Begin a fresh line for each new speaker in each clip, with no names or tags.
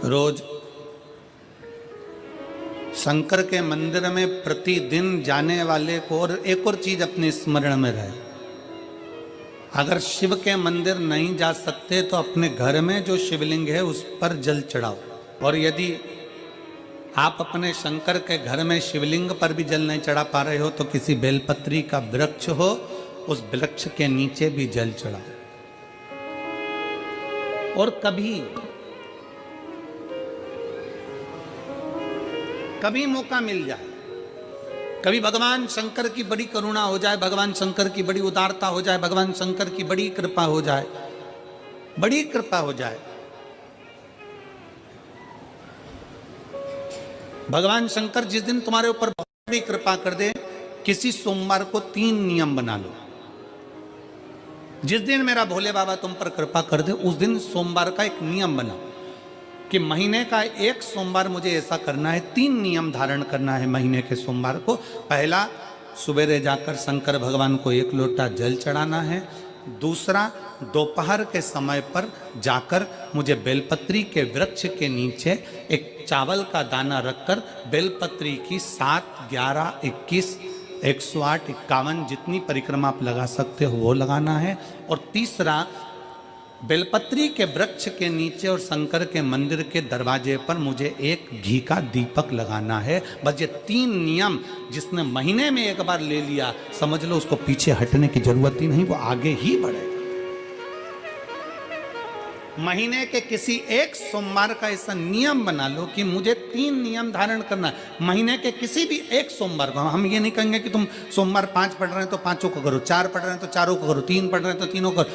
रोज शंकर के मंदिर में प्रतिदिन जाने वाले को और एक और चीज अपने स्मरण में रहे, अगर शिव के मंदिर नहीं जा सकते तो अपने घर में जो शिवलिंग है उस पर जल चढ़ाओ। और यदि आप अपने शंकर के घर में शिवलिंग पर भी जल नहीं चढ़ा पा रहे हो तो किसी बेलपत्री का वृक्ष हो, उस वृक्ष के नीचे भी जल चढ़ाओ। और कभी मौका मिल जाए, कभी भगवान शंकर की बड़ी करुणा हो जाए, भगवान शंकर की बड़ी उदारता हो जाए, भगवान शंकर की बड़ी कृपा हो जाए, बड़ी कृपा हो जाए, भगवान शंकर जिस दिन तुम्हारे ऊपर बड़ी कृपा कर दे, किसी सोमवार को 3 नियम बना लो। जिस दिन मेरा भोले बाबा तुम पर कृपा कर दे उस दिन सोमवार का एक नियम बनाओ कि महीने का एक सोमवार मुझे ऐसा करना है, 3 नियम धारण करना है महीने के सोमवार को। पहला, सुबेरे जाकर शंकर भगवान को 1 लोटा जल चढ़ाना है। दूसरा, दोपहर के समय पर जाकर मुझे बेलपत्री के वृक्ष के नीचे एक चावल का दाना रखकर बेलपत्री की 7, 11, 21, 108, 51 जितनी परिक्रमा आप लगा सकते हो वो लगाना है। और तीसरा, बेलपत्री के वृक्ष के नीचे और शंकर के मंदिर के दरवाजे पर मुझे एक घी का दीपक लगाना है। बस ये 3 नियम जिसने महीने में एक बार ले लिया, समझ लो उसको पीछे हटने की जरूरत ही नहीं, वो आगे ही बढ़ेगा। महीने के किसी एक सोमवार का ऐसा नियम बना लो कि मुझे 3 नियम धारण करना है। महीने के किसी भी एक सोमवार को हम ये नहीं कहेंगे कि तुम सोमवार 5 पढ़ रहे हैं तो 5 को करो, 4 पढ़ रहे हैं तो 4 को करो, 3 पढ़ रहे हैं तो 3 को करो।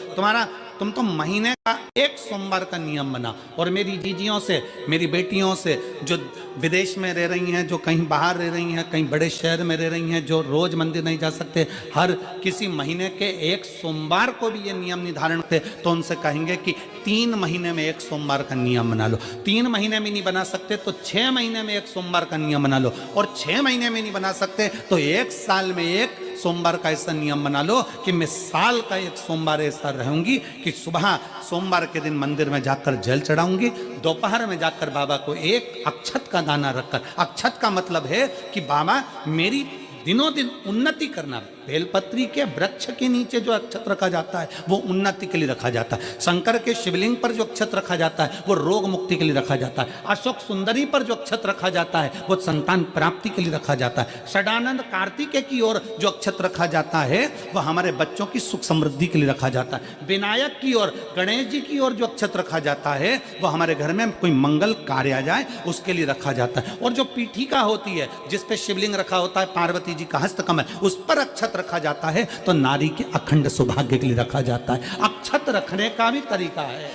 तुम तो महीने का एक सोमवार का नियम बना। और मेरी जीजियों से, मेरी बेटियों से जो विदेश में रह रही हैं, जो कहीं बाहर रह रही हैं, कहीं बड़े शहर में रह रही हैं, जो रोज मंदिर नहीं जा सकते, हर किसी महीने के एक सोमवार को भी ये नियम निर्धारण करते, तो उनसे कहेंगे कि 3 महीने में एक सोमवार का नियम बना लो। 3 महीने में नहीं बना सकते तो 6 महीने में एक सोमवार का नियम बना लो। और 6 महीने में नहीं बना सकते तो 1 साल में एक सोमवार का ऐसा नियम बना लो कि मैं साल का एक सोमवार ऐसा रहूंगी कि सुबह सोमवार के दिन मंदिर में जाकर जल चढ़ाऊंगी, दोपहर में जाकर बाबा को एक अक्षत का दाना रखकर, अक्षत का मतलब है कि बाबा मेरी दिनों दिन उन्नति करना। बेलपत्री के वृक्ष के नीचे जो अक्षत रखा जाता है वो उन्नति के लिए रखा जाता है। शंकर के शिवलिंग पर जो अक्षत रखा जाता है वो रोग मुक्ति के लिए रखा जाता है। अशोक सुंदरी पर जो अक्षत रखा जाता है वो संतान प्राप्ति के लिए रखा जाता है। षडानंद कार्तिकेय की ओर जो अक्षत रखा जाता है वह हमारे बच्चों की सुख समृद्धि के लिए रखा जाता है। विनायक की ओर, गणेश जी की ओर जो अक्षत रखा जाता है वह हमारे घर में कोई मंगल कार्य आ जाए उसके लिए रखा जाता है। और जो पीठिका होती है जिसपे शिवलिंग रखा होता है, पार्वती जी का हस्तकमल, उस पर अक्षत रखा जाता है तो नारी के अखंड सौभाग्य के लिए रखा जाता है। अक्षत रखने का भी तरीका है।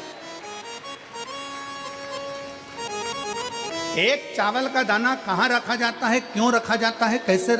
एक चावल का दाना कहां रखा जाता है, क्यों रखा जाता है, कैसे